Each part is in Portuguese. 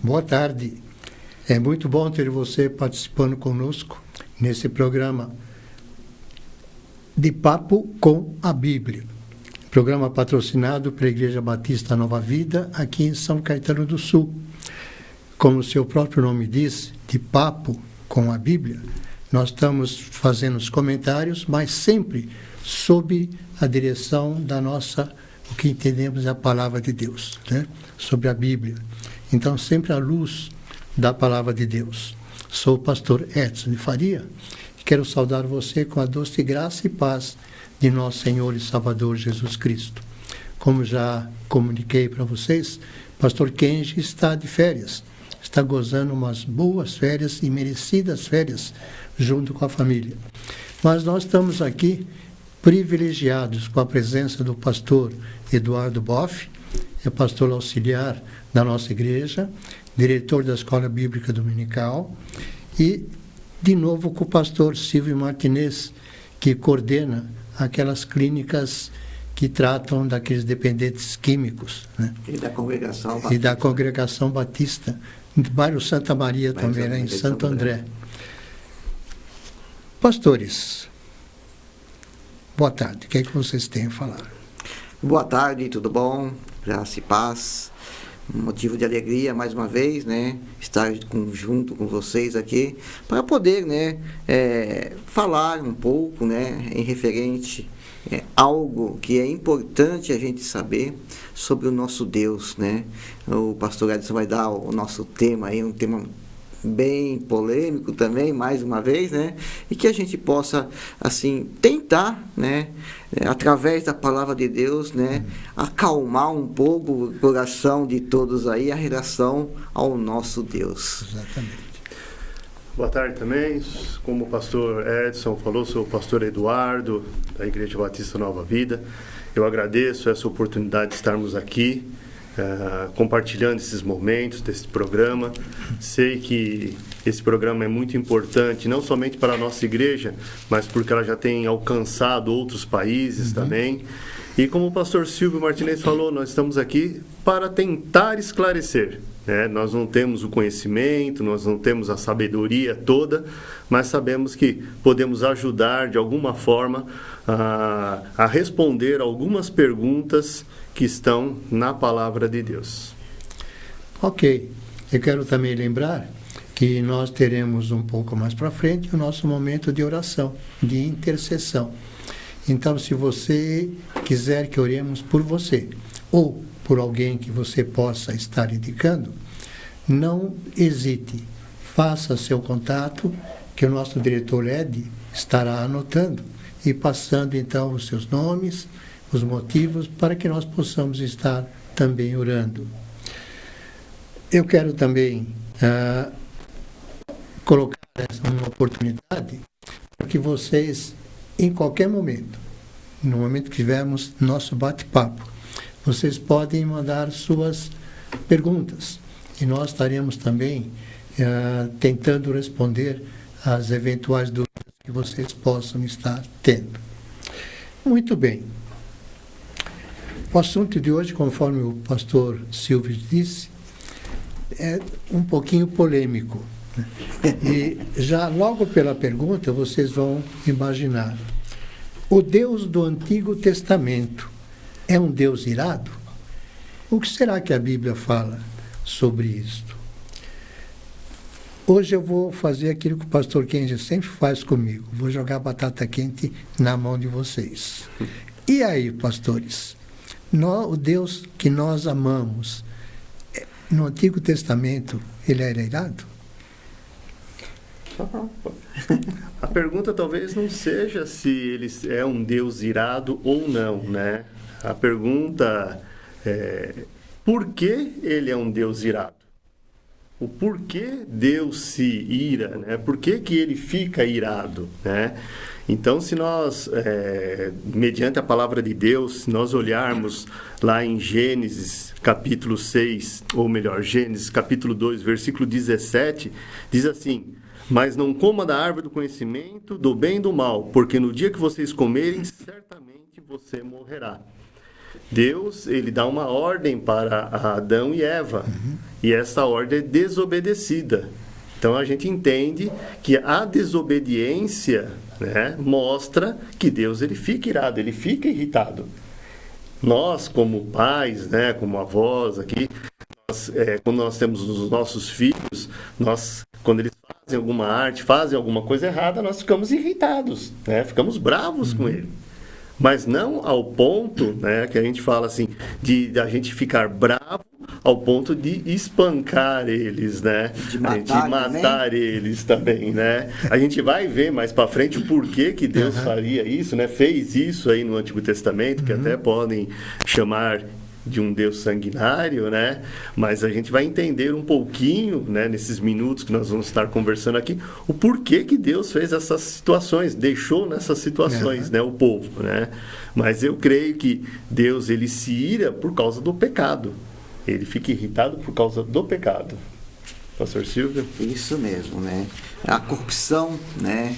Boa tarde. É muito bom ter você participando conosco nesse programa de Papo com a Bíblia. Programa patrocinado pela Igreja Batista Nova Vida, aqui em São Caetano do Sul. Como o seu próprio nome diz, de Papo com a Bíblia, nós estamos fazendo os comentários, mas sempre sob a direção da nossa, o que entendemos é a palavra de Deus, né? Sobre a Bíblia. Então, sempre à luz da palavra de Deus. Sou o pastor Edson de Faria e quero saudar você com a doce graça e paz de nosso Senhor e Salvador Jesus Cristo. Como já comuniquei para vocês, pastor Kenji está de férias, está gozando umas boas férias e merecidas férias junto com a família. Mas nós estamos aqui privilegiados com a presença do pastor Eduardo Boff, é pastor auxiliar da nossa igreja, diretor da Escola Bíblica Dominical, e, de novo, com o pastor Silvio Martinez, que coordena aquelas clínicas que tratam daqueles dependentes químicos, né? E da Congregação Batista. E da Congregação Batista, no bairro Santa Maria também, né? Em Santo André. Pastores, boa tarde. O que é que vocês têm a falar? Boa tarde, tudo bom? Graça e paz. Um motivo de alegria, mais uma vez, né? Estar junto com vocês aqui, para poder, né? Falar um pouco, né? Em referente algo que é importante a gente saber sobre o nosso Deus, né? O pastor Edson vai dar o nosso tema aí, um tema bem polêmico também, mais uma vez, né? E que a gente possa, assim, tentar, né? Através da palavra de Deus, né? Acalmar um pouco o coração de todos aí, a relação ao nosso Deus. Exatamente. Boa tarde também. Como o pastor Edson falou, sou o pastor Eduardo, da Igreja Batista Nova Vida. Eu agradeço essa oportunidade de estarmos aqui, compartilhando esses momentos desse programa. Sei que esse programa é muito importante, não somente para a nossa igreja, mas porque ela já tem alcançado outros países também. E como o pastor Silvio Martinez falou, nós estamos aqui para tentar esclarecer, né? Nós não temos o conhecimento, nós não temos a sabedoria toda, mas sabemos que podemos ajudar de alguma forma a responder algumas perguntas que estão na palavra de Deus. Ok. Eu quero também lembrar que nós teremos um pouco mais para frente o nosso momento de oração, de intercessão. Então, se você quiser que oremos por você ou por alguém que você possa estar indicando, não hesite. Faça seu contato, que o nosso diretor Ed estará anotando e passando, então, os seus nomes, os motivos, para que nós possamos estar também orando. Eu quero também colocar uma oportunidade para que vocês, em qualquer momento, no momento que tivermos nosso bate-papo, vocês podem mandar suas perguntas e nós estaremos também tentando responder às eventuais dúvidas que vocês possam estar tendo. Muito bem. O assunto de hoje, conforme o pastor Silvio disse, é um pouquinho polêmico. E já logo pela pergunta vocês vão imaginar: o Deus do Antigo Testamento é um Deus irado? O que será que a Bíblia fala sobre isto? Hoje eu vou fazer aquilo que o pastor Kenji sempre faz comigo. Vou jogar batata quente na mão de vocês. E aí, pastores? O Deus que nós amamos, no Antigo Testamento, ele era irado? A pergunta talvez não seja se ele é um Deus irado ou não, né? A pergunta é: por que ele é um Deus irado? O porquê Deus se ira, né? Por que ele fica irado, né? Então, se nós, mediante a palavra de Deus, se nós olharmos lá em Gênesis capítulo 6, ou melhor, Gênesis capítulo 2, versículo 17, diz assim: mas não coma da árvore do conhecimento do bem e do mal, porque no dia que vocês comerem, certamente você morrerá. Deus, ele dá uma ordem para Adão e Eva, e essa ordem é desobedecida. Então a gente entende que a desobediência, né, mostra que Deus ele fica irado, ele fica irritado. Nós, como pais, né, como avós aqui, quando nós temos os nossos filhos, quando eles fazem alguma arte, fazem alguma coisa errada, nós ficamos irritados, né, ficamos bravos com ele. Mas não ao ponto, né, que a gente fala assim, de a gente ficar bravo ao ponto de espancar eles, né? De matar eles também, né? A gente vai ver mais para frente o porquê que Deus faria isso, né? Fez isso aí no Antigo Testamento, que até podem chamar de um Deus sanguinário, né? Mas a gente vai entender um pouquinho, né, nesses minutos que nós vamos estar conversando aqui, o porquê que Deus fez essas situações, deixou nessas situações, né, o povo, né? Mas eu creio que Deus, ele se ira por causa do pecado. Ele fica irritado por causa do pecado. Pastor Silvio? Isso mesmo, né? A corrupção, né,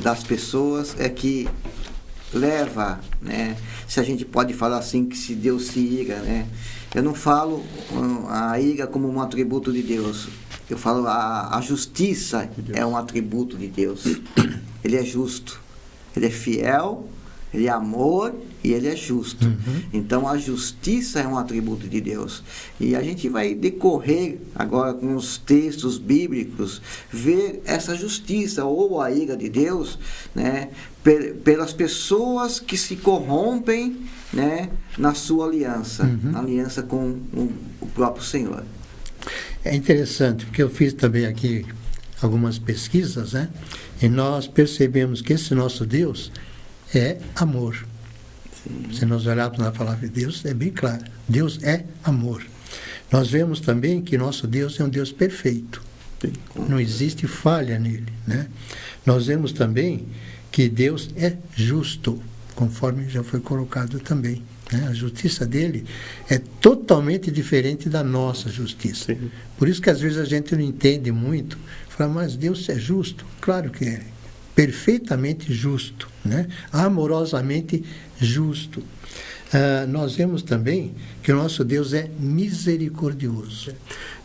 das pessoas é que leva, né? Se a gente pode falar assim, que se Deus se ira, né? Eu não falo a ira como um atributo de Deus. Eu falo a justiça é um atributo de Deus. Ele é justo. Ele é fiel, ele é amor e ele é justo. Então a justiça é um atributo de Deus. E a gente vai decorrer agora com os textos bíblicos, ver essa justiça ou a ira de Deus, né, pelas pessoas que se corrompem, né, na sua aliança, na aliança com o próprio Senhor. É interessante, porque eu fiz também aqui algumas pesquisas, né, e nós percebemos que esse nosso Deus é amor. Sim. Se nós olharmos na palavra de Deus, é bem claro. Deus é amor. Nós vemos também que nosso Deus é um Deus perfeito. Sim. Não existe falha nele, né? Nós vemos também que Deus é justo, conforme já foi colocado também, né? A justiça dele é totalmente diferente da nossa justiça. Sim. Por isso que às vezes a gente não entende muito. Fala, mas Deus é justo? Claro que é. Perfeitamente justo, né? Amorosamente justo. Nós vemos também que o nosso Deus é misericordioso.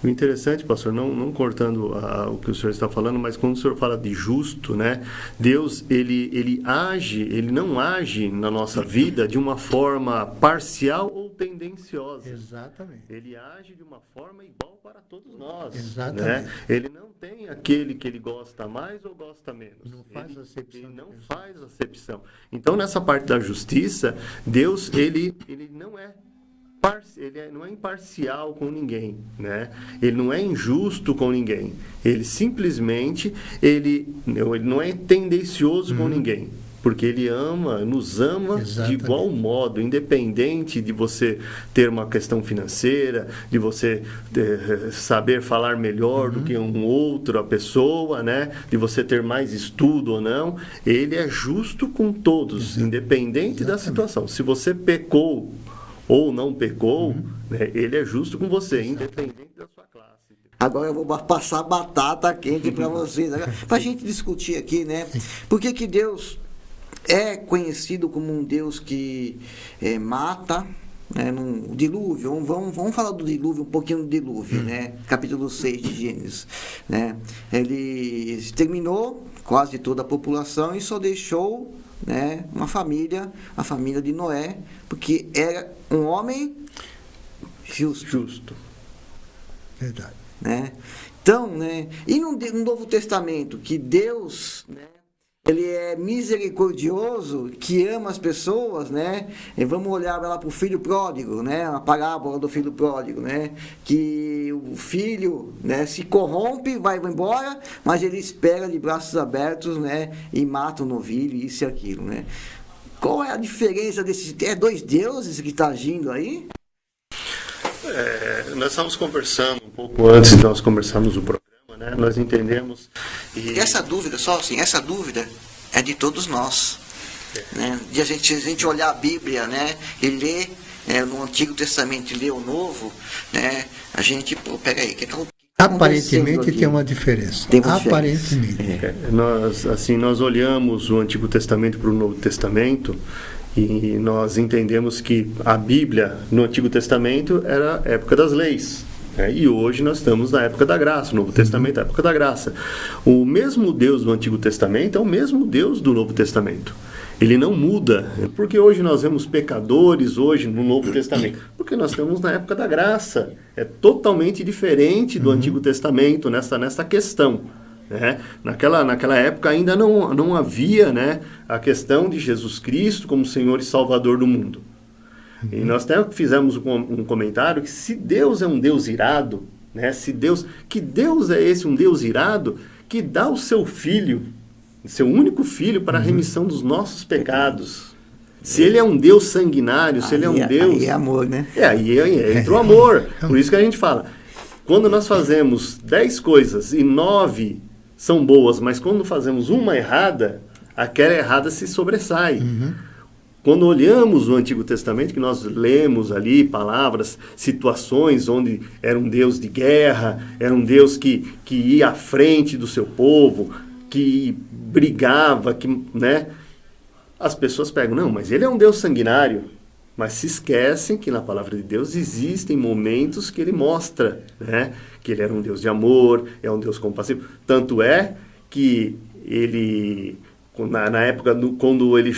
O interessante, pastor, não cortando o que o senhor está falando, mas quando o senhor fala de justo, né? Deus, ele não age na nossa vida de uma forma parcial ou tendenciosa. Exatamente. Ele age de uma forma igual para todos nós. Exatamente. Né? Ele não tem aquele que ele gosta mais ou gosta menos. Não faz acepção. Ele não faz acepção. Então, nessa parte da justiça, Deus, ele não é não é imparcial com ninguém, né? Ele não é injusto com ninguém. Ele simplesmente, ele não é tendencioso com ninguém. Porque ele nos ama de igual modo, independente de você ter uma questão financeira, de você saber falar melhor do que outra pessoa, né? De você ter mais estudo ou não. Ele é justo com todos, independente da situação. Se você pecou ou não pecou, né, ele é justo com você, independente da sua classe. Agora eu vou passar batata quente para vocês, né? Para a gente discutir aqui, né? Por que Deus é conhecido como um Deus que mata, né, no dilúvio? Vamos falar do dilúvio, um pouquinho do dilúvio, né? Capítulo 6 de Gênesis, né? Ele exterminou quase toda a população e só deixou, né, uma família, a família de Noé, porque era um homem justo. Verdade. Né? Então, né, e no Novo Testamento, que Deus, né, ele é misericordioso, que ama as pessoas, né? E vamos olhar lá para o filho pródigo, né? A parábola do filho pródigo, né? Que o filho, né, se corrompe, vai embora, mas ele espera de braços abertos, né? E mata o novilho, isso e aquilo, né? Qual é a diferença desses... É dois deuses que estão agindo aí? Nós estamos conversando um pouco antes de nós começarmos o programa, né? Nós entendemos... E essa dúvida, só assim, essa dúvida é de todos nós. Né? De a gente olhar a Bíblia, né? E ler no Antigo Testamento e ler o Novo, né? A gente, peraí, aparentemente tem uma diferença. Aparentemente. Nós olhamos o Antigo Testamento para o Novo Testamento E nós entendemos que a Bíblia, no Antigo Testamento, era a época das leis. E hoje nós estamos na época da graça, o Novo Testamento é a época da graça. O mesmo Deus do Antigo Testamento é o mesmo Deus do Novo Testamento. Ele não muda. Porque hoje nós vemos pecadores, hoje no Novo Testamento? Porque nós estamos na época da graça. É totalmente diferente do Antigo Testamento nessa questão. Né? Naquela época ainda não havia, né, a questão de Jesus Cristo como Senhor e Salvador do mundo. E nós até fizemos um comentário que se Deus é um Deus irado, né, que Deus é esse, um Deus irado, que dá o seu filho, seu único filho, para a remissão dos nossos pecados. Se ele é um Deus sanguinário, se ele é um Deus... Aí é amor, né? Aí entra o amor. Por isso que a gente fala, quando nós fazemos 10 coisas e 9 são boas, mas quando fazemos uma errada, aquela errada se sobressai. Quando olhamos o Antigo Testamento, que nós lemos ali palavras, situações onde era um Deus de guerra, era um Deus que ia à frente do seu povo, que brigava, né? As pessoas pegam, não, mas ele é um Deus sanguinário. Mas se esquecem que na palavra de Deus existem momentos que ele mostra, né, que ele era um Deus de amor, é um Deus compassivo. Tanto é que ele... Na época, quando ele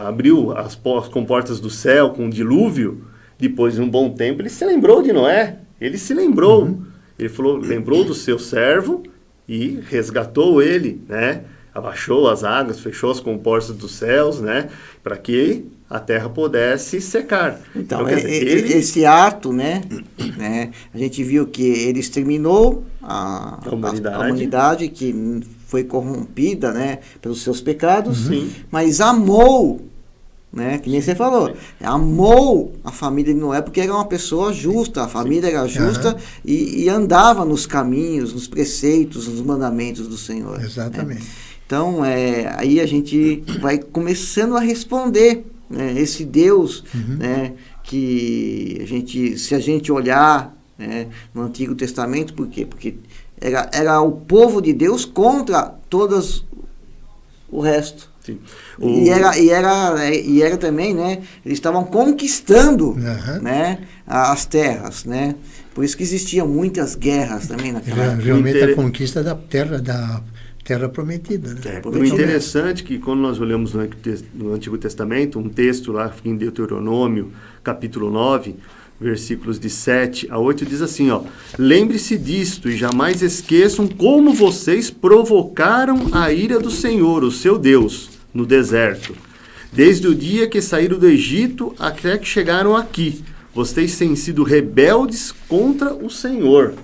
abriu as comportas do céu com o dilúvio, depois de um bom tempo, ele se lembrou de Noé. Ele se lembrou. Ele falou, lembrou do seu servo e resgatou ele, né? Abaixou as águas, fechou as comportas dos céus, né? Para que a terra pudesse secar. Então quer dizer, esse ato, né? A gente viu que ele exterminou a humanidade que foi corrompida, né, pelos seus pecados, mas amou, né, que nem você falou, amou a família de Noé porque era uma pessoa justa, a família era justa e andava nos caminhos, nos preceitos, nos mandamentos do Senhor. Exatamente. Né? Então, aí a gente vai começando a responder, né, esse Deus, né, que se a gente olhar, né, no Antigo Testamento, por quê? Porque era o povo de Deus contra todos o resto. Sim. E era também, né? Eles estavam conquistando, né, as terras, né? Por isso que existiam muitas guerras também naquela época. Realmente a conquista da terra prometida. Né? O interessante é que quando nós olhamos no Antigo Testamento, um texto lá em Deuteronômio, capítulo 9, versículos de 7 a 8, diz assim, ó: lembre-se disto e jamais esqueçam como vocês provocaram a ira do Senhor, o seu Deus, no deserto. Desde o dia que saíram do Egito até que chegaram aqui, vocês têm sido rebeldes contra o Senhor.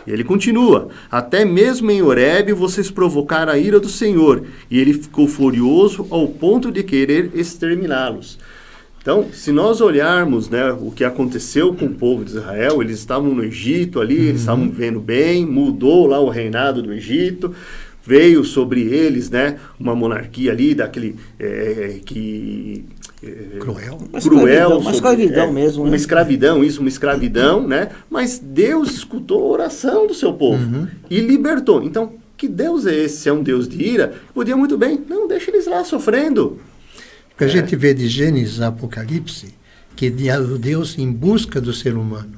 E ele continua, até mesmo em Horebe vocês provocaram a ira do Senhor, e ele ficou furioso ao ponto de querer exterminá-los. Então, se nós olharmos, né, o que aconteceu com o povo de Israel, eles estavam no Egito ali, eles estavam vivendo bem, mudou lá o reinado do Egito, veio sobre eles, né, uma monarquia ali, daquele cruel. Uma escravidão mesmo. Uma escravidão, né? Mas Deus escutou a oração do seu povo e libertou. Então, que Deus é esse? É um Deus de ira? Podia muito bem, não, deixa eles lá sofrendo. Porque a gente vê de Gênesis a Apocalipse que Deus em busca do ser humano.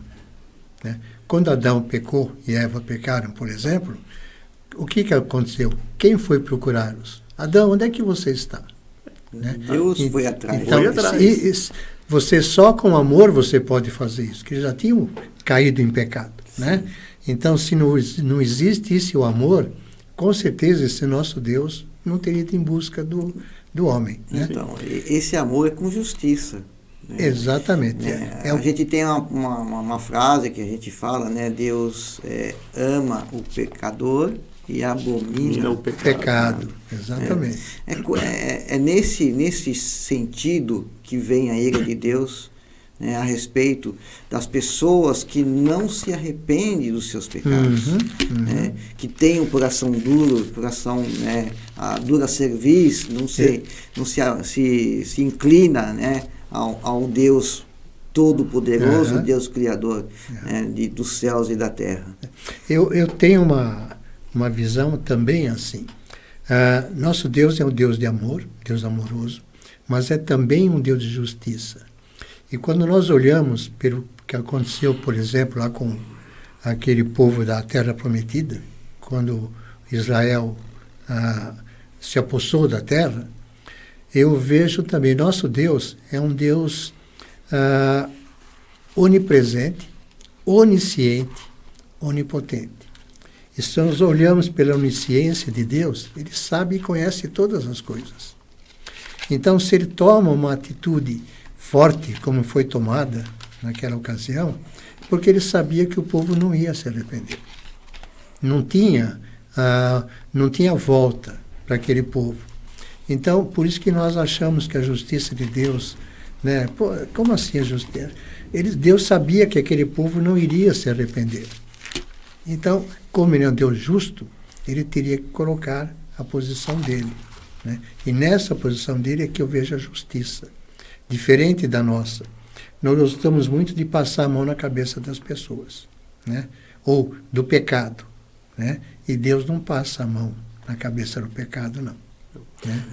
Né? Quando Adão pecou e Eva pecaram, por exemplo, o que aconteceu? Quem foi procurá-los? Adão, onde é que você está? Né? Deus foi atrás. Então, você só com amor você pode fazer isso, que já tinham caído em pecado. Né? Então, se não existisse o amor, com certeza esse nosso Deus não teria ido em busca do homem. Né? Então, esse amor é com justiça. Né? Exatamente. A gente tem uma frase que a gente fala, né? Deus ama o pecador e abomina o pecado. Exatamente. É nesse sentido que vem a ira de Deus, né, a respeito das pessoas que não se arrependem dos seus pecados, né, que têm um coração duro, né, a dura cerviz, não se inclina, né, ao Deus Todo-Poderoso, Deus Criador, né, dos céus e da terra. Eu tenho uma visão também assim. Nosso Deus é um Deus de amor, Deus amoroso, mas é também um Deus de justiça. E quando nós olhamos pelo que aconteceu, por exemplo, lá com aquele povo da Terra Prometida, quando Israel se apossou da terra, eu vejo também, nosso Deus é um Deus onipresente, onisciente, onipotente. E se nós olhamos pela onisciência de Deus, Ele sabe e conhece todas as coisas. Então, se Ele toma uma atitude forte, como foi tomada naquela ocasião, porque Ele sabia que o povo não ia se arrepender. Não tinha volta para aquele povo. Então, por isso que nós achamos que a justiça de Deus, né? Pô, como assim a justiça? Deus sabia que aquele povo não iria se arrepender. Então, como Ele é um Deus justo, Ele teria que colocar a posição dele, né? E nessa posição dele é que eu vejo a justiça, diferente da nossa. Nós gostamos muito de passar a mão na cabeça das pessoas, né? Ou do pecado, né? E Deus não passa a mão na cabeça do pecado, não. Né?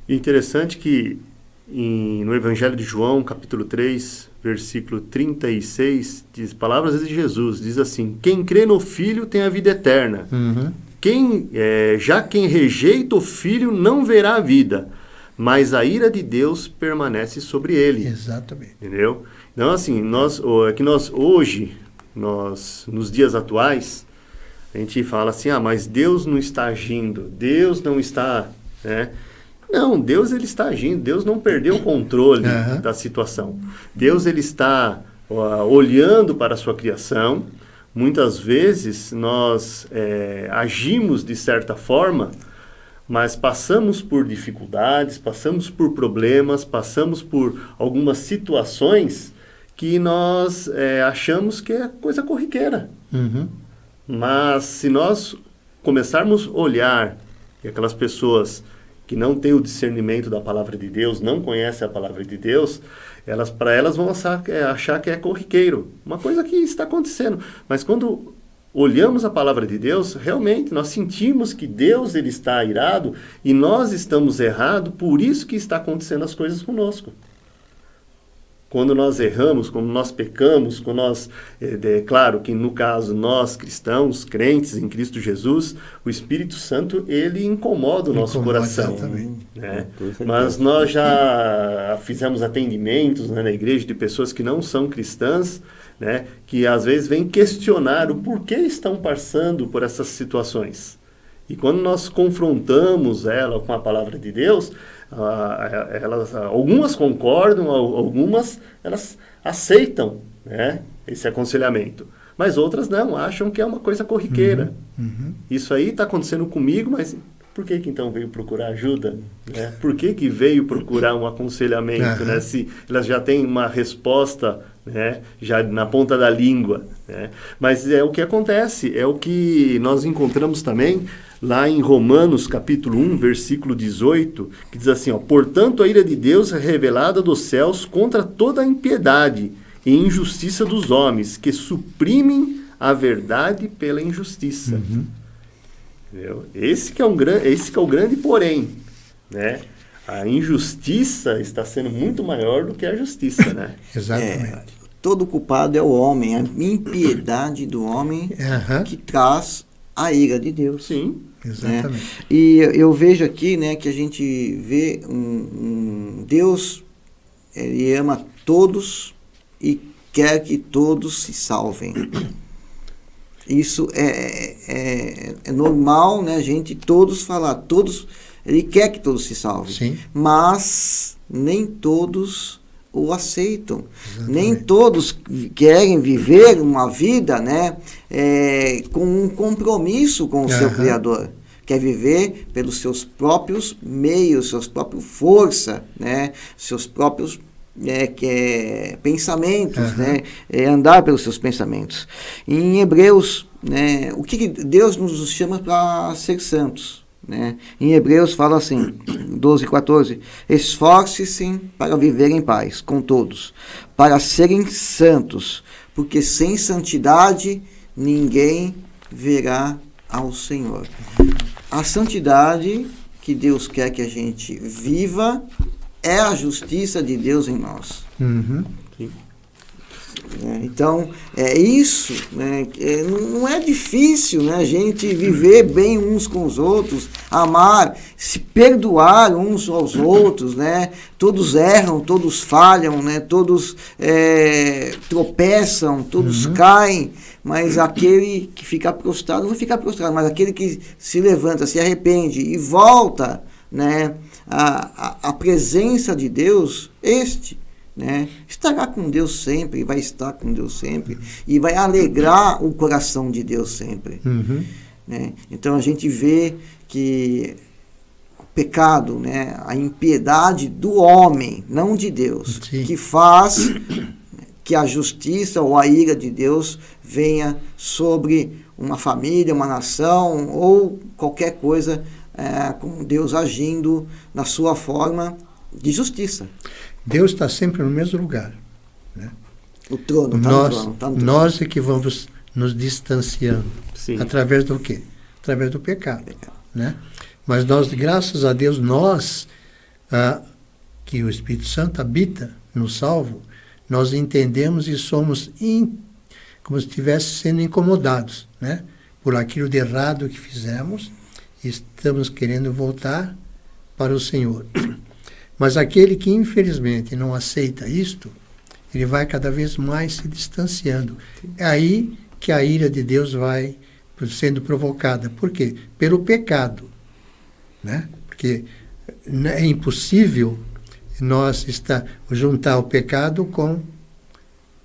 Interessante que no Evangelho de João, capítulo 3, versículo 36, diz, palavras de Jesus, diz assim: quem crê no Filho tem a vida eterna. Uhum. Já quem rejeita o Filho não verá a vida, mas a ira de Deus permanece sobre ele. Exatamente. Entendeu? Então, assim, nós hoje, nos dias atuais, a gente fala assim, mas Deus não está agindo, Deus não está... Né? Não, Deus ele está agindo, Deus não perdeu o controle da situação. Deus ele está olhando para a sua criação. Muitas vezes nós agimos de certa forma, mas passamos por dificuldades, passamos por problemas, passamos por algumas situações que nós achamos que é coisa corriqueira. Uhum. Mas se nós começarmos a olhar aquelas pessoas que não têm o discernimento da palavra de Deus, não conhecem a palavra de Deus, para elas vão achar que é corriqueiro, uma coisa que está acontecendo. Mas quando olhamos a palavra de Deus, realmente nós sentimos que Deus ele está irado e nós estamos errados, por isso que está acontecendo as coisas conosco. Quando nós erramos, quando nós pecamos, quando nós, claro que no caso nós cristãos, crentes em Cristo Jesus, o Espírito Santo ele incomoda o nosso coração. Né? Mas nós já fizemos atendimentos, né, na igreja de pessoas que não são cristãs, né, que às vezes vêm questionar o porquê estão passando por essas situações. E quando nós confrontamos ela com a palavra de Deus, algumas concordam, algumas elas aceitam, né, esse aconselhamento. Mas outras não, acham que é uma coisa corriqueira. Uhum. Isso aí está acontecendo comigo, mas por que então veio procurar ajuda? Né? Por que veio procurar um aconselhamento? Né? Se elas já têm uma resposta, né, já na ponta da língua. Né? Mas é o que acontece, é o que nós encontramos também lá em Romanos, capítulo 1, versículo 18, que diz assim, portanto a ira de Deus é revelada dos céus contra toda a impiedade e injustiça dos homens, que suprimem a verdade pela injustiça. Uhum. Entendeu? Esse que é o grande porém, né? A injustiça está sendo muito maior do que a justiça, né? Exatamente. Todo culpado é o homem, a impiedade do homem que traz a ira de Deus. Sim. Exatamente. Né? E eu vejo aqui, né, que a gente vê um Deus, ele ama todos e quer que todos se salvem. Isso é normal, né, a gente todos falar, todos, ele quer que todos se salvem. Sim. Mas nem todos o aceitam. Exatamente. Nem todos querem viver uma vida, né, com um compromisso com o seu Criador. Quer viver pelos seus próprios meios, seus próprios força, né, seus próprios pensamentos, né, andar pelos seus pensamentos. Em Hebreus, né, o que Deus nos chama para ser santos? Né? Em Hebreus fala assim, 12:14, esforce-se para viver em paz com todos, para serem santos, porque sem santidade ninguém verá ao Senhor. A santidade que Deus quer que a gente viva é a justiça de Deus em nós. Uhum. Então, é isso, né? Não é difícil, né, a gente viver bem uns com os outros, amar, se perdoar uns aos outros, né? Todos erram, todos falham, né? Todos tropeçam, todos caem, mas aquele que fica prostrado, não vai ficar prostrado, mas aquele que se levanta, se arrepende e volta, né, a presença de Deus, né, estará com Deus sempre, vai estar com Deus sempre, e vai alegrar o coração de Deus sempre. Uhum. Né? Então a gente vê que o pecado, né, a impiedade do homem, não de Deus, Sim. que faz que a justiça ou a ira de Deus venha sobre uma família, uma nação ou qualquer coisa, com Deus agindo na sua forma de justiça. Deus está sempre no mesmo lugar, né? O trono, está no trono. Nós é que vamos nos distanciando. Sim. Através do quê? Através do pecado. Né? Mas nós, graças a Deus, que o Espírito Santo habita no salvo, nós entendemos e somos como se estivesse sendo incomodados, né? Por aquilo de errado que fizemos, e estamos querendo voltar para o Senhor. Mas aquele que, infelizmente, não aceita isto, ele vai cada vez mais se distanciando. É aí que a ira de Deus vai sendo provocada. Por quê? Pelo pecado. Né? Porque é impossível nós juntar o pecado com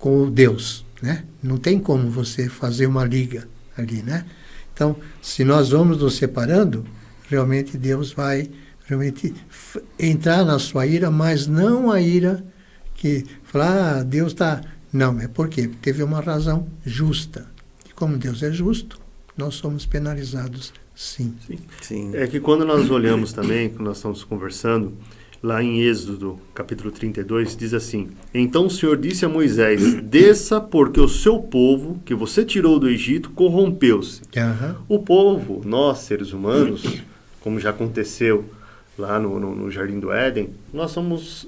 o Deus. Né? Não tem como você fazer uma liga ali. Né? Então, se nós vamos nos separando, realmente Deus vai entrar na sua ira, mas não a ira que fala, Deus está... Não, é porque teve uma razão justa. E como Deus é justo, nós somos penalizados, sim. Sim. É que quando nós olhamos também, quando nós estamos conversando, lá em Êxodo, capítulo 32, diz assim: Então o Senhor disse a Moisés, desça porque o seu povo, que você tirou do Egito, corrompeu-se. Uhum. O povo, nós, seres humanos, como já aconteceu lá no Jardim do Éden, nós somos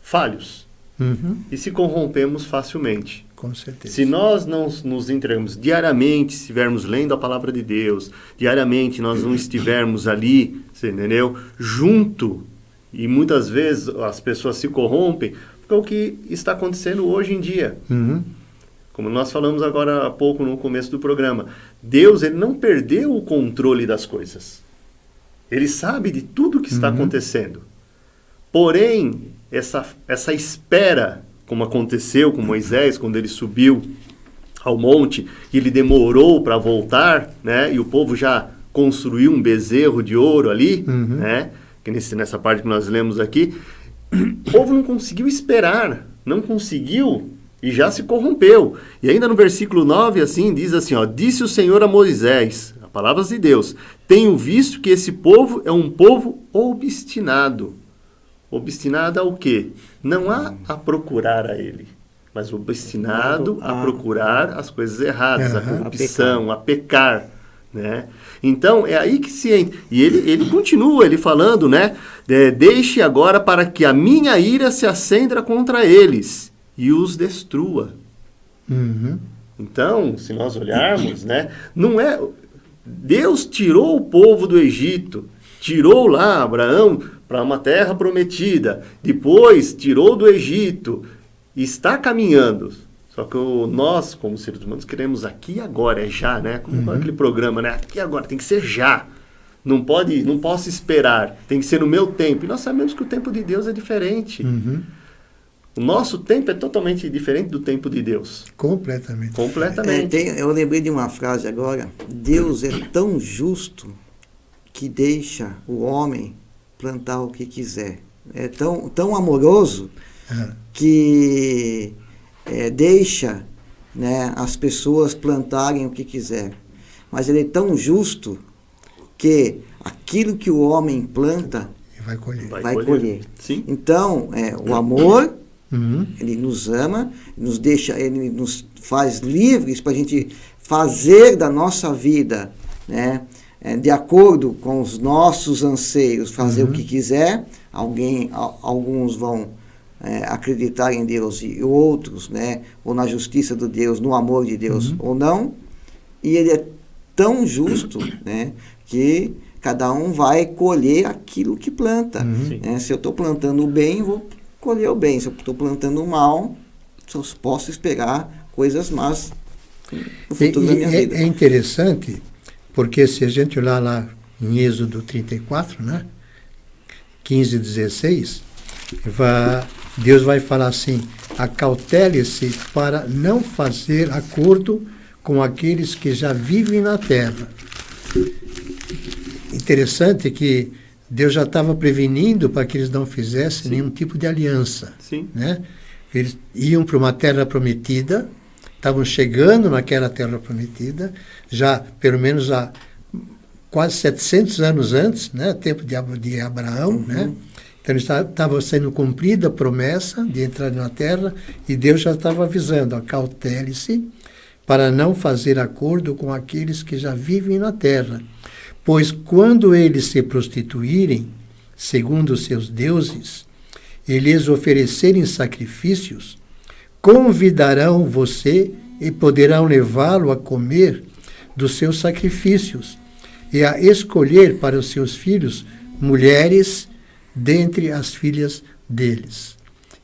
falhos. Uhum. E se corrompemos facilmente. Com certeza. Se nós não nos entregamos diariamente, estivermos lendo a palavra de Deus, diariamente nós não estivermos ali, você entendeu? Junto, e muitas vezes as pessoas se corrompem, porque é o que está acontecendo hoje em dia. Uhum. Como nós falamos agora há pouco no começo do programa, Deus, ele não perdeu o controle das coisas. Ele sabe de tudo que está acontecendo. Porém, essa espera, como aconteceu com Moisés, quando ele subiu ao monte, e ele demorou para voltar, né? E o povo já construiu um bezerro de ouro ali, né? Que nessa parte que nós lemos aqui, o povo não conseguiu esperar, não conseguiu e já se corrompeu. E ainda no versículo 9, assim, diz assim, ó, disse o Senhor a Moisés, palavras de Deus, tenho visto que esse povo é um povo obstinado. Obstinado ao quê? Não a procurar a ele, mas obstinado a procurar as coisas erradas, a corrupção, a pecar, né? Então, é aí que se entra. E ele continua, ele falando, né? Deixe agora para que a minha ira se acenda contra eles e os destrua. Uhum. Então, se nós olharmos, né? Não é... Deus tirou o povo do Egito, tirou lá Abraão para uma terra prometida, depois tirou do Egito, e está caminhando. Só que nós, como seres humanos, queremos aqui e agora, é já, né? Como aquele programa, né? Aqui e agora, tem que ser já. Não posso esperar, tem que ser no meu tempo. E nós sabemos que o tempo de Deus é diferente. Uhum. O nosso tempo é totalmente diferente do tempo de Deus. Completamente. Completamente. Eu lembrei de uma frase agora. Deus é tão justo que deixa o homem plantar o que quiser. É tão amoroso que deixa, né, as pessoas plantarem o que quiser. Mas ele é tão justo que aquilo que o homem planta vai colher. Vai colher. Sim. Então, o amor... Uhum. Ele nos ama, ele nos faz livres para a gente fazer da nossa vida, né, de acordo com os nossos anseios, fazer o que quiser, alguns vão acreditar em Deus e outros, né, ou na justiça de Deus, no amor de Deus, ou não. E ele é tão justo, né, que cada um vai colher aquilo que planta. Né? Se eu estou plantando o bem, vou colher o bem. Se eu estou plantando o mal, só posso esperar coisas más no futuro da minha vida. É interessante, porque se a gente olhar lá em Êxodo 34, né, 15 e 16, Deus vai falar assim: acautele-se para não fazer acordo com aqueles que já vivem na terra. Interessante que Deus já estava prevenindo para que eles não fizessem nenhum tipo de aliança. Né? Eles iam para uma terra prometida, estavam chegando naquela terra prometida, já pelo menos há quase 700 anos antes, né? Tempo de Abraão, né? Então estava sendo cumprida a promessa de entrar na terra e Deus já estava avisando: acautele-se para não fazer acordo com aqueles que já vivem na terra. Pois quando eles se prostituírem, segundo os seus deuses, e lhes oferecerem sacrifícios, convidarão você e poderão levá-lo a comer dos seus sacrifícios e a escolher para os seus filhos mulheres dentre as filhas deles.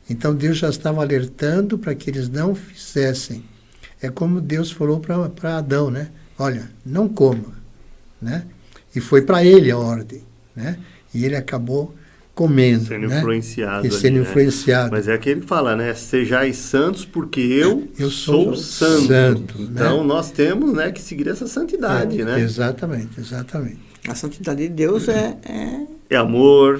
Então Deus já estava alertando para que eles não fizessem. É como Deus falou para Adão, né? Olha, não coma, né? E foi para ele a ordem, né? E ele acabou comendo, sendo, né? influenciado. E sendo ali, influenciado. Mas é aquele que fala, né? Sejais santos porque eu sou santo. Então, né? nós temos, né, que seguir essa santidade, né? Exatamente. A santidade de Deus é amor,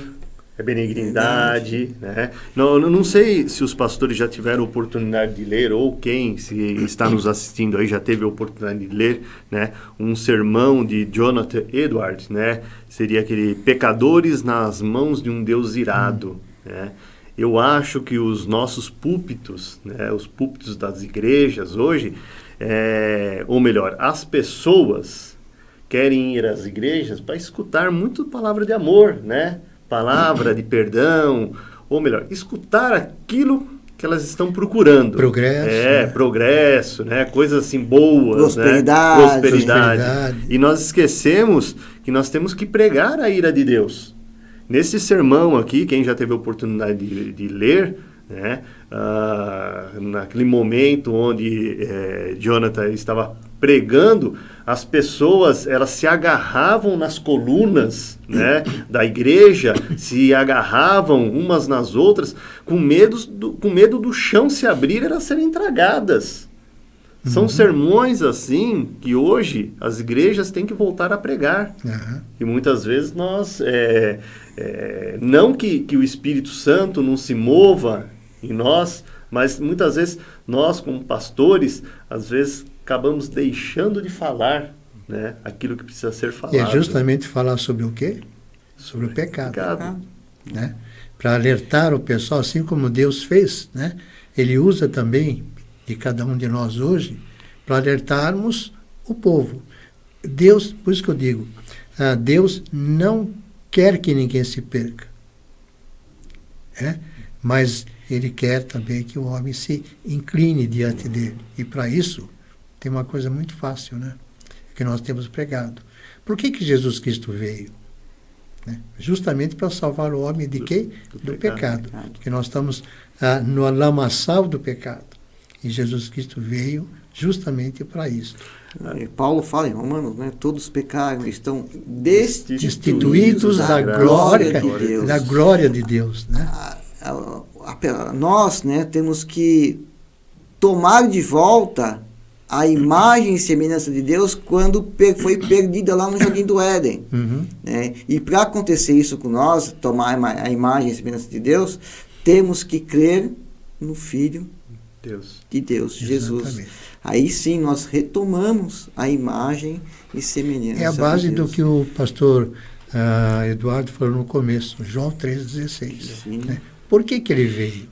é benignidade, né? Não sei se os pastores já tiveram oportunidade de ler, ou quem se está nos assistindo aí já teve a oportunidade de ler, né, um sermão de Jonathan Edwards, né? Seria aquele Pecadores nas mãos de um Deus irado, né? Eu acho que os nossos púlpitos, né, os púlpitos das igrejas hoje, ou melhor, as pessoas querem ir às igrejas para escutar muito palavra de amor, né? Palavra de perdão, ou melhor, escutar aquilo que elas estão procurando. Progresso. Progresso, né? Coisas assim boas, prosperidade. Né? Prosperidade. E nós esquecemos que nós temos que pregar a ira de Deus. Nesse sermão aqui, quem já teve a oportunidade de ler, né? Naquele momento onde Jonathan estava pregando, as pessoas, elas se agarravam nas colunas, né, da igreja, se agarravam umas nas outras, com medo do chão se abrir e elas serem tragadas. São sermões assim que hoje as igrejas têm que voltar a pregar. E muitas vezes nós, não que o Espírito Santo não se mova em nós, mas muitas vezes nós, como pastores, às vezes acabamos deixando de falar, né, aquilo que precisa ser falado. E é justamente falar sobre o quê? Sobre o pecado. Né? Para alertar o pessoal, assim como Deus fez, né? Ele usa também de cada um de nós hoje para alertarmos o povo. Deus, por isso que eu digo, Deus não quer que ninguém se perca. Mas Ele quer também que o homem se incline diante dele. E para isso, tem uma coisa muito fácil, né? Que nós temos pregado. Por que Jesus Cristo veio? Né? Justamente para salvar o homem de quê? Do pecado. Porque nós estamos no lamaçal do pecado. E Jesus Cristo veio justamente para isso. Paulo fala em Romanos, né? Todos pecaram, estão destituídos da glória de Deus. Né? Nós, né, temos que tomar de volta a imagem e semelhança de Deus quando foi perdida lá no Jardim do Éden. Né? E para acontecer isso com nós, tomar a imagem e semelhança de Deus, temos que crer no Filho de Deus, Jesus. Aí sim nós retomamos a imagem e semelhança. É a base de Deus. do que o pastor Eduardo falou no começo, João 3,16. Né? Por que ele veio?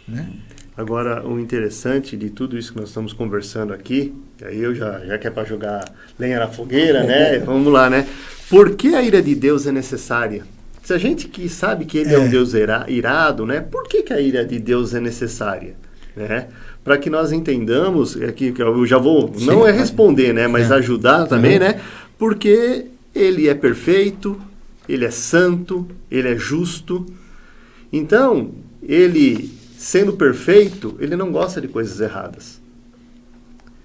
Né? Agora, o interessante de tudo isso que nós estamos conversando aqui, aí eu já que é para jogar lenha na fogueira, né? Vamos lá, né? Por que a ira de Deus é necessária? Se a gente que sabe que ele é um Deus irado, né? Por que a ira de Deus é necessária? Né? Para que nós entendamos, aqui eu já vou, sim, não é responder, né? Mas ajudar também, né? Porque ele é perfeito, ele é santo, ele é justo. Então, ele, sendo perfeito, ele não gosta de coisas erradas.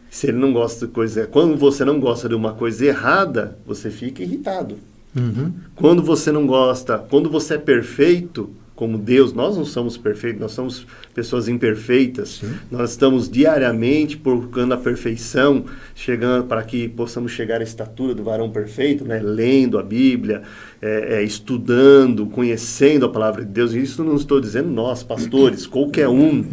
Se ele não gosta de coisa, quando você não gosta de uma coisa errada, você fica irritado. Quando você não gosta, quando você é perfeito, como Deus, nós não somos perfeitos, nós somos pessoas imperfeitas. Sim. Nós estamos diariamente procurando a perfeição, chegando para que possamos chegar à estatura do varão perfeito, né? Lendo a Bíblia, estudando, conhecendo a palavra de Deus. E isso não estou dizendo nós, pastores, qualquer um.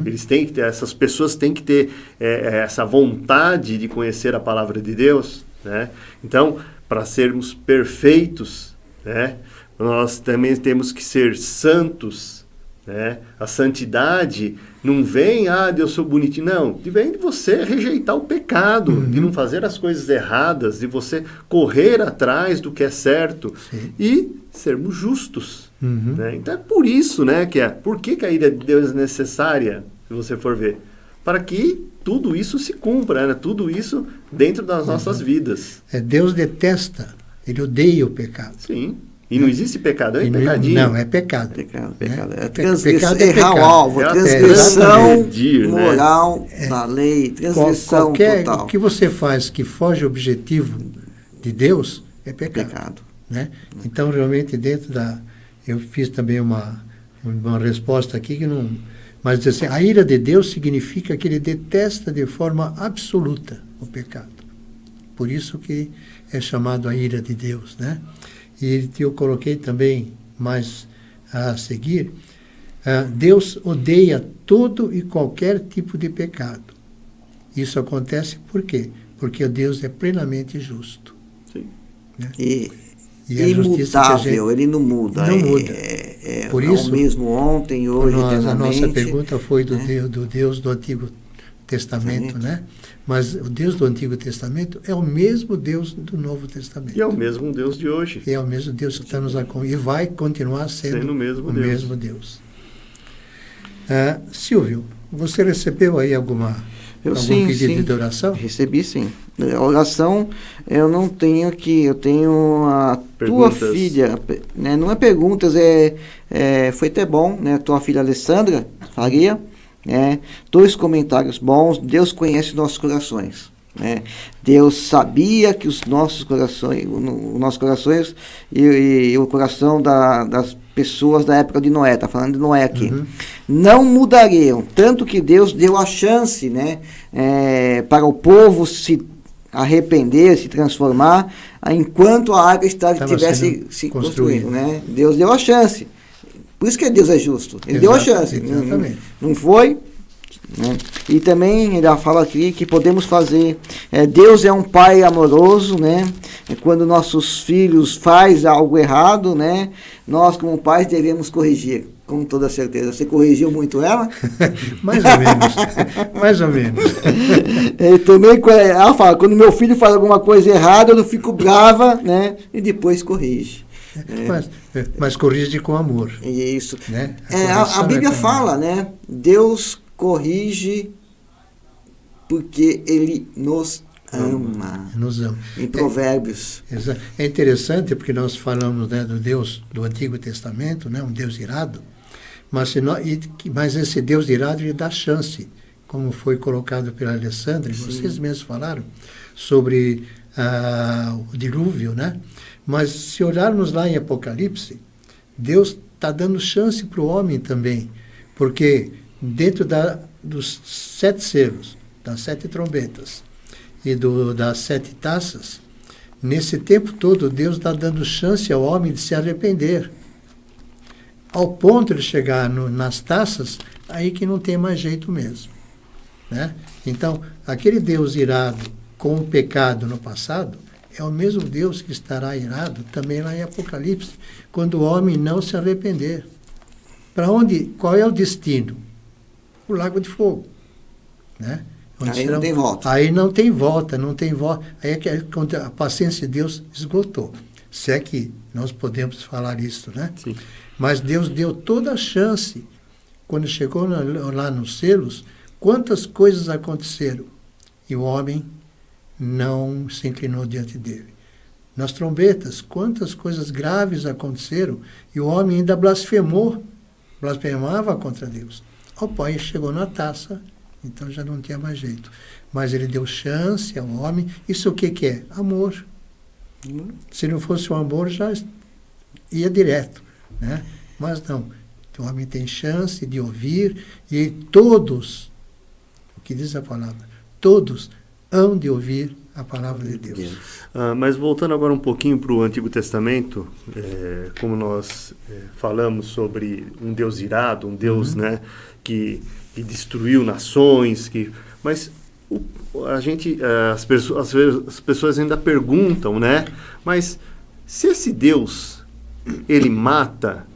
Eles têm que ter, essas pessoas têm que ter essa vontade de conhecer a palavra de Deus, né? Então, para sermos perfeitos, né? Nós também temos que ser santos, né? A santidade não vem, eu sou bonitinho. Não, vem de você rejeitar o pecado, de não fazer as coisas erradas, de você correr atrás do que é certo. Sim. E sermos justos. Né? Então é por isso, né, por que a ira de Deus é necessária, se você for ver? Para que tudo isso se cumpra, né? Tudo isso dentro das nossas vidas. Deus detesta, ele odeia o pecado. Sim. E não existe pecado, é pecadinho. Não, é pecado. Pecado. É transgressão, pecado. Errar o alvo, transgressão moral da lei, transgressão total. O que você faz que foge ao objetivo de Deus é pecado. Né? Então, realmente, eu fiz também uma resposta aqui que não... Mas diz assim, a ira de Deus significa que ele detesta de forma absoluta o pecado. Por isso que é chamado a ira de Deus, né? E eu coloquei também mais a seguir, Deus odeia todo e qualquer tipo de pecado. Isso acontece por quê? Porque Deus é plenamente justo. Sim. Né? E imutável, ele não muda. Não muda. Por isso, o mesmo ontem, hoje, eternamente. A nossa pergunta foi do Deus do Antigo Testamento, né? Mas o Deus do Antigo Testamento é o mesmo Deus do Novo Testamento. E é o mesmo Deus de hoje. É o mesmo Deus que está nos acompanhando. E vai continuar sendo o mesmo Deus. Silvio, você recebeu aí algum pedido de oração? Recebi, sim. A oração eu não tenho aqui. Eu tenho a perguntas. Tua filha, né? Não é perguntas, foi até bom, né? Tua filha Alessandra Faria. 2 comentários bons. Deus conhece nossos corações, né? Deus sabia que os nossos corações e o coração das pessoas da época de Noé, está falando de Noé aqui, não mudariam, tanto que Deus deu a chance, né, para o povo se arrepender, se transformar, enquanto a arca estivesse se construindo, né? Deus deu a chance. Por isso que Deus é justo. Ele deu a chance. Não foi? Né? E também ele fala aqui que podemos fazer... Deus é um pai amoroso, né? Quando nossos filhos fazem algo errado, né? Nós, como pais, devemos corrigir. Com toda certeza. Você corrigiu muito ela? Mais ou menos. Mais ou menos. Também, ela fala, quando meu filho faz alguma coisa errada, eu fico brava, né? E depois corrige. Mas corrige com amor. Isso. Né? A Bíblia fala, né? Deus corrige porque Ele nos ama. Nos ama. Em Provérbios. É interessante porque nós falamos, né, do Deus do Antigo Testamento, né, um Deus irado, mas esse Deus irado lhe dá chance, como foi colocado pela Alessandra, e vocês mesmos falaram sobre o dilúvio, né? Mas se olharmos lá em Apocalipse, Deus está dando chance para o homem também, porque dentro dos 7 selos, das 7 trombetas e das 7 taças, nesse tempo todo Deus está dando chance ao homem de se arrepender, ao ponto de chegar nas taças, aí que não tem mais jeito mesmo, né? Então, aquele Deus irado com o pecado no passado, é o mesmo Deus que estará irado também lá em Apocalipse, quando o homem não se arrepender. Qual é o destino? O lago de fogo, né? Aí não tem volta. Aí não tem volta, não tem volta. Aí é quando a paciência de Deus esgotou. Se é que nós podemos falar isso, né? Sim. Mas Deus deu toda a chance. Quando chegou lá nos selos, quantas coisas aconteceram? E o homem não se inclinou diante dele. Nas trombetas, quantas coisas graves aconteceram? E o homem ainda blasfemava contra Deus. O pai chegou na taça, então já não tinha mais jeito. Mas ele deu chance ao homem. Isso o que é? Amor. Se não fosse o amor, já ia direto, né? Mas não. O homem tem chance de ouvir e todos, o que diz a palavra, todos hão de ouvir a palavra de Deus. Mas voltando agora um pouquinho para o Antigo Testamento, como nós falamos sobre um Deus irado, um Deus, né, que destruiu nações, mas as pessoas ainda perguntam, né? Mas se esse Deus, ele mata,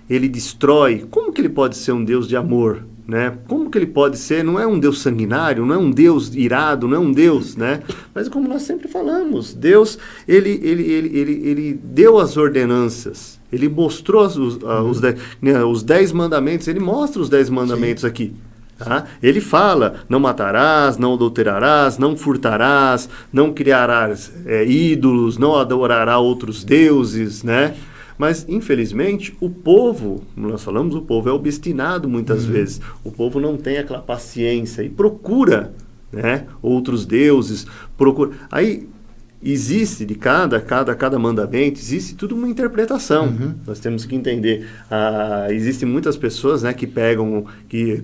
ele destrói, como que ele pode ser um Deus de amor, né? Como que ele pode ser? Não é um Deus sanguinário, não é um Deus irado, não é um Deus, né? Mas como nós sempre falamos, Deus, ele deu as ordenanças, ele mostrou os 10 mandamentos, ele mostra os 10 mandamentos aqui. Tá? Ele fala, não matarás, não adulterarás, não furtarás, não criarás ídolos, não adorarás outros deuses, né? Mas, infelizmente, o povo, como nós falamos, o povo é obstinado muitas vezes. O povo não tem aquela paciência e procura, né, outros deuses. Aí existe de cada mandamento, existe tudo uma interpretação. Nós temos que entender. Existem muitas pessoas, né, que pegam,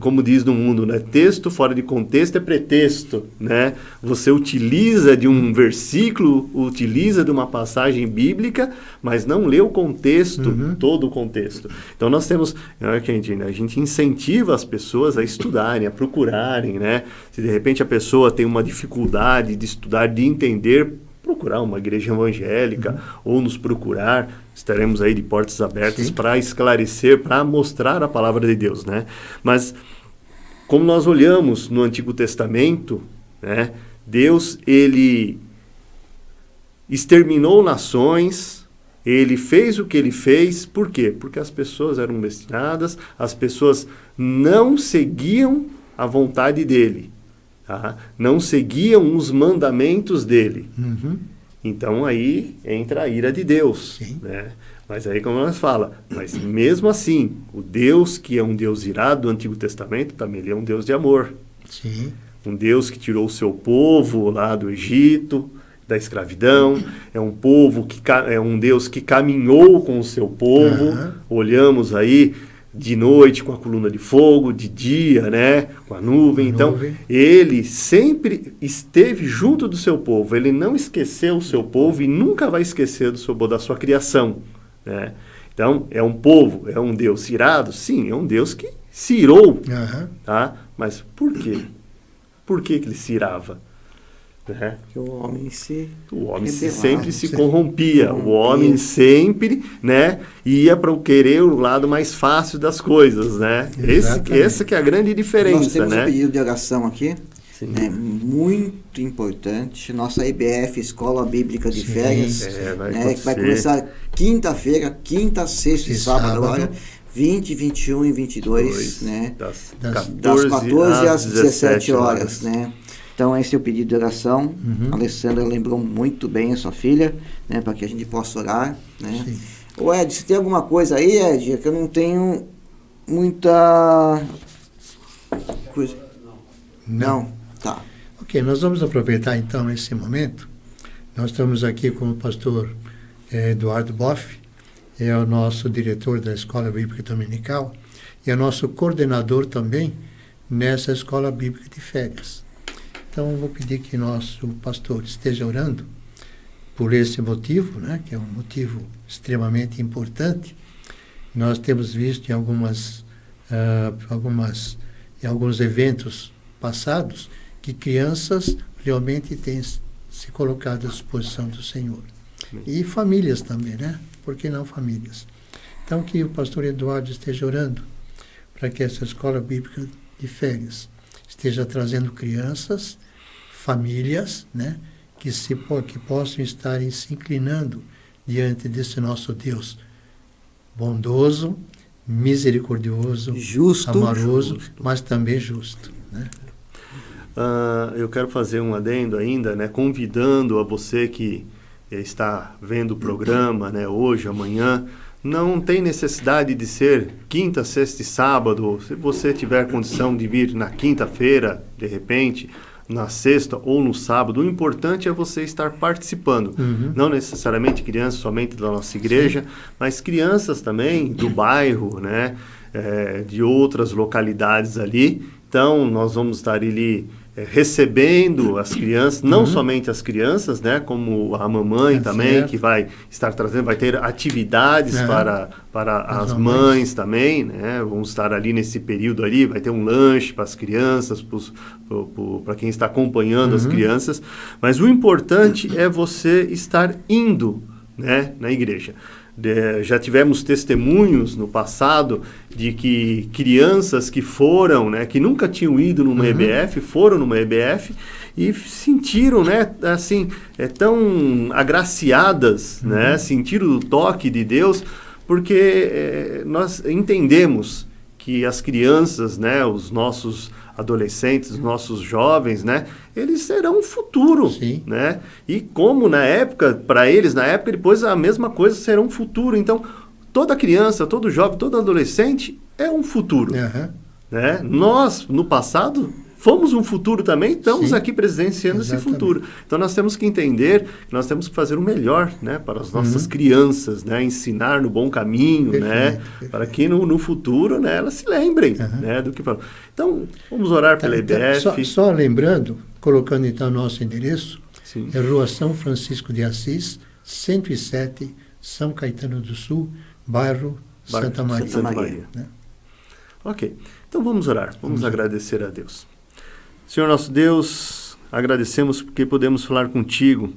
como diz no mundo, né, texto fora de contexto é pretexto, né? Você utiliza de um versículo, utiliza de uma passagem bíblica, mas não lê o contexto, todo o contexto. Então nós temos, a gente incentiva as pessoas a estudarem, a procurarem, né? Se de repente a pessoa tem uma dificuldade de estudar, de entender, procurar uma igreja evangélica ou nos procurar, estaremos aí de portas abertas para esclarecer, para mostrar a palavra de Deus, né? Mas como nós olhamos no Antigo Testamento, né, Deus, ele exterminou nações, ele fez o que ele fez, por quê? Porque as pessoas eram destinadas, as pessoas não seguiam a vontade dele. Tá? Não seguiam os mandamentos dele. Então aí entra a ira de Deus, né? Mas aí como nós fala, mas mesmo assim, o Deus que é um Deus irado do Antigo Testamento, também ele é um Deus de amor. Um Deus que tirou o seu povo lá do Egito, da escravidão, é um povo é um Deus que caminhou com o seu povo. Olhamos aí de noite com a coluna de fogo, de dia, né, com a nuvem. Então, ele sempre esteve junto do seu povo. Ele não esqueceu o seu povo e nunca vai esquecer da sua criação, né? Então, é um povo, é um Deus irado? Sim, é um Deus que se irou. Tá? Mas por quê? Por que ele se irava? Né? Porque o homem sempre se corrompia. O homem sempre, né, ia para querer o lado mais fácil das coisas, né? Essa que é a grande diferença. Nós temos um pedido de oração aqui, né, muito importante. Nossa IBF, Escola Bíblica de Férias, né, que vai começar quinta-feira, quinta, sexta e sábado agora, 20, 21 e 22, né? Das 14 às 17 horas, né? Então, esse é o pedido de oração. A Alessandra lembrou muito bem a sua filha, né, para que a gente possa orar, né? Ô Ed, se tem alguma coisa aí, Ed, que eu não tenho muita coisa. Não? Tá. Ok, nós vamos aproveitar então esse momento. Nós estamos aqui com o pastor Eduardo Boff, é o nosso diretor da Escola Bíblica Dominical e é nosso coordenador também nessa Escola Bíblica de Férias. Então, eu vou pedir que nosso pastor esteja orando por esse motivo, né, que é um motivo extremamente importante. Nós temos visto em alguns eventos passados que crianças realmente têm se colocado à disposição do Senhor. E famílias também, né? Por que não famílias? Então, que o pastor Eduardo esteja orando para que essa Escola Bíblica de Férias esteja trazendo crianças, famílias, né, que possam estar se inclinando diante desse nosso Deus bondoso, misericordioso, justo, amoroso, mas também justo, né? Eu quero fazer um adendo ainda, né, convidando a você que está vendo o programa, né, hoje, amanhã. Não tem necessidade de ser quinta, sexta e sábado. Se você tiver condição de vir na quinta-feira, de repente, na sexta ou no sábado, o importante é você estar participando. Não necessariamente crianças somente da nossa igreja, mas crianças também do bairro, né, de outras localidades ali. Então, nós vamos estar ali recebendo as crianças, não somente as crianças, né, como a mamãe também, certo, que vai estar trazendo, vai ter atividades para as mães também, né, vamos estar ali nesse período ali, vai ter um lanche para as crianças, para quem está acompanhando as crianças, mas o importante é você estar indo, né, na igreja. Já tivemos testemunhos no passado de que crianças que foram, né, que nunca tinham ido numa EBF, foram numa EBF e sentiram, né, assim, tão agraciadas, né, sentiram o toque de Deus, porque nós entendemos que as crianças, né, os nossos adolescentes, os nossos jovens, né, eles serão um futuro, sim, né? E como na época, para eles, na época, depois a mesma coisa será um futuro. Então, toda criança, todo jovem, todo adolescente é um futuro, né? Nós, no passado, fomos um futuro também, estamos aqui presenciando esse futuro. Então, nós temos que entender que nós temos que fazer o melhor, né, para as nossas crianças, né, ensinar no bom caminho, né, para que no futuro, né, elas se lembrem, né, do que falam. Então, vamos orar pela EBF. Só lembrando, colocando então nosso endereço, é Rua São Francisco de Assis, 107, São Caetano do Sul, bairro Santa Maria. Né? Ok, então vamos orar, vamos agradecer a Deus. Senhor nosso Deus, agradecemos porque podemos falar contigo.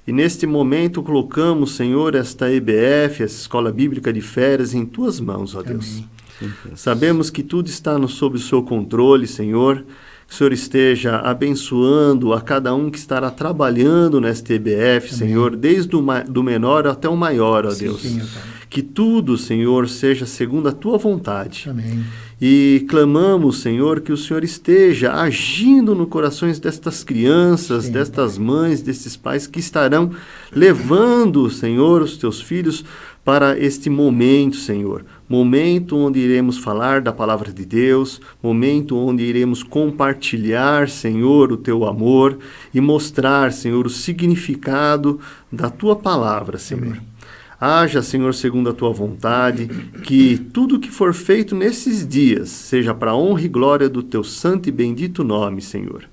E neste momento colocamos, Senhor, esta EBF, essa Escola Bíblica de Férias, em Tuas mãos, ó Deus. Amém. Sabemos que tudo está sob o seu controle, Senhor. Que o Senhor esteja abençoando a cada um que estará trabalhando nesta EBF, amém, Senhor, desde do menor até o maior, ó Deus. Senhor, que tudo, Senhor, seja segundo a Tua vontade. Amém. E clamamos, Senhor, que o Senhor esteja agindo no corações destas crianças, destas mães, destes pais que estarão levando, Senhor, os Teus filhos para este momento, Senhor. Momento onde iremos falar da palavra de Deus, momento onde iremos compartilhar, Senhor, o Teu amor e mostrar, Senhor, o significado da Tua palavra, Senhor. Amém. Haja, Senhor, segundo a Tua vontade, que tudo que for feito nesses dias seja para a honra e glória do Teu santo e bendito nome, Senhor.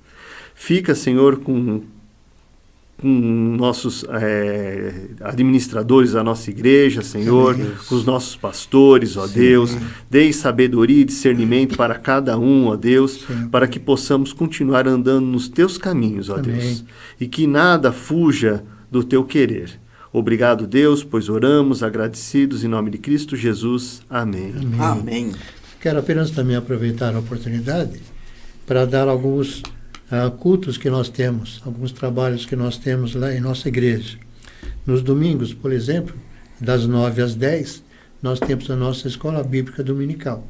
Fica, Senhor, com nossos administradores da nossa igreja, Senhor, com os nossos pastores, ó Deus. Dê sabedoria e discernimento para cada um, ó Deus, para que possamos continuar andando nos Teus caminhos, ó Deus. E que nada fuja do Teu querer. Obrigado, Deus, pois oramos agradecidos em nome de Cristo Jesus. Amém. Amém. Amém. Quero apenas também aproveitar a oportunidade para dar alguns cultos que nós temos, alguns trabalhos que nós temos lá em nossa igreja. Nos domingos, por exemplo, das 9 às 10, nós temos a nossa Escola Bíblica Dominical,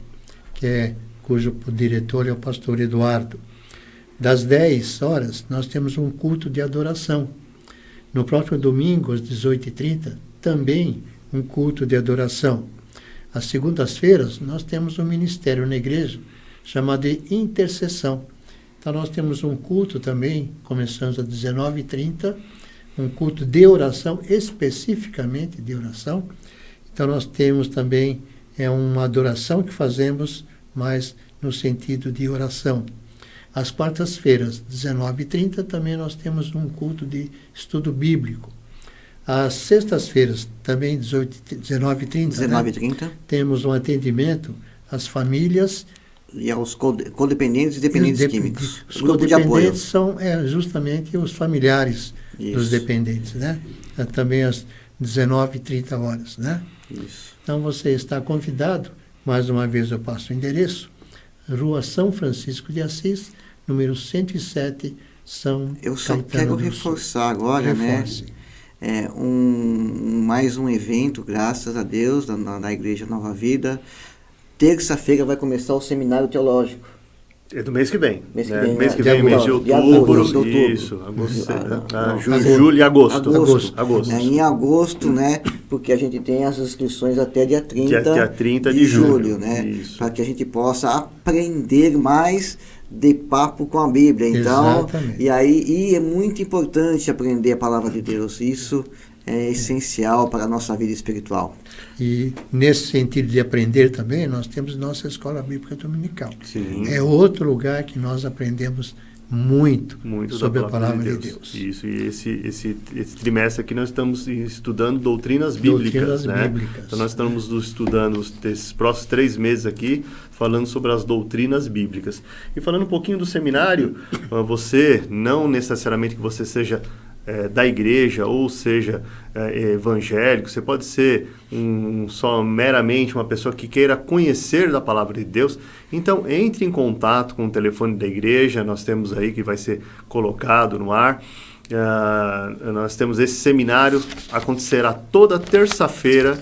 cujo diretor é o pastor Eduardo. Das 10 horas, nós temos um culto de adoração. No próximo domingo, às 18h30, também um culto de adoração. Às segundas-feiras, nós temos um ministério na igreja chamado de intercessão. Então, nós temos um culto também, começando às 19h30, um culto de oração, especificamente de oração. Então, nós temos também uma adoração que fazemos, mas no sentido de oração. Às quartas-feiras, 19h30, também nós temos um culto de estudo bíblico. Às sextas-feiras, também 19h30, né? Temos um atendimento às famílias e aos codependentes e dependentes químicos. Os codependentes são justamente os familiares dos dependentes, né? Também às 19h30, né? Isso. Então, você está convidado, mais uma vez eu passo o endereço, Rua São Francisco de Assis, número 107, São Caetano do Sul. Eu só quero reforçar agora, né? mais um evento, graças a Deus, na Igreja Nova Vida. Terça-feira vai começar o seminário teológico. É do mês que vem. Mês que né? vem, Mês que de vem, mês de outubro. outubro. Isso, julho e agosto. Em agosto, né? Porque a gente tem as inscrições até dia 30, de julho, né? Para que a gente possa aprender mais de papo com a Bíblia. Então, e é muito importante aprender a palavra de Deus. Isso é essencial para a nossa vida espiritual. E nesse sentido de aprender também, nós temos nossa escola bíblica dominical. Sim. É outro lugar que nós aprendemos muito sobre a palavra de Deus. Isso, e esse trimestre aqui nós estamos estudando doutrinas bíblicas. Então nós estamos estudando esses próximos 3 meses aqui, falando sobre as doutrinas bíblicas. E falando um pouquinho do seminário, você, não necessariamente que você seja da igreja ou seja evangélico, você pode ser só meramente uma pessoa que queira conhecer da palavra de Deus. Então entre em contato com o telefone da igreja, nós temos aí que vai ser colocado no ar. Nós temos esse seminário, acontecerá toda terça-feira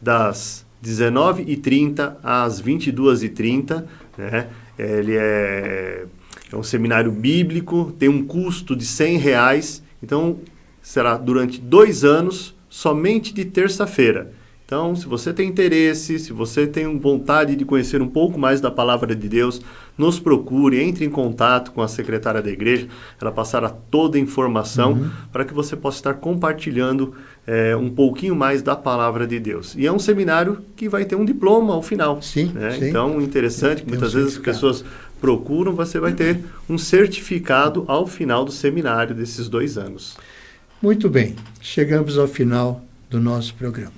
das 19h30 às 22h30, né? Ele é um seminário bíblico, tem um custo de R$100. Então, será durante 2 anos, somente de terça-feira. Então, se você tem interesse, se você tem vontade de conhecer um pouco mais da palavra de Deus, nos procure, entre em contato com a secretária da igreja, ela passará toda a informação para que você possa estar compartilhando um pouquinho mais da palavra de Deus. E é um seminário que vai ter um diploma ao final. Sim. Então, interessante, que muitas vezes as pessoas procuram, você vai ter um certificado ao final do seminário desses 2 anos. Muito bem, chegamos ao final do nosso programa.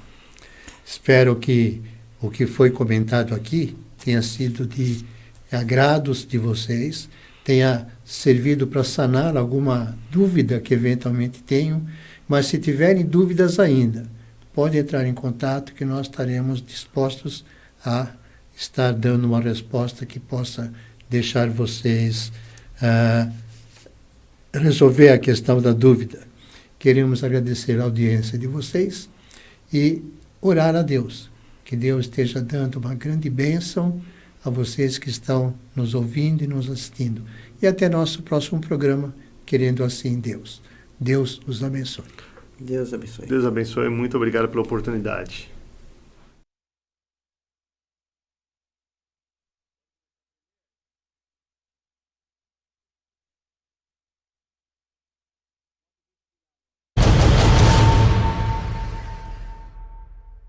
Espero que o que foi comentado aqui tenha sido de agrados de vocês, tenha servido para sanar alguma dúvida que eventualmente tenham, mas se tiverem dúvidas ainda, pode entrar em contato que nós estaremos dispostos a estar dando uma resposta que possa deixar vocês resolver a questão da dúvida. Queremos agradecer a audiência de vocês e orar a Deus, que Deus esteja dando uma grande bênção a vocês que estão nos ouvindo e nos assistindo. E até nosso próximo programa, querendo assim Deus. Deus os abençoe. Deus abençoe. Deus abençoe. Muito obrigado pela oportunidade.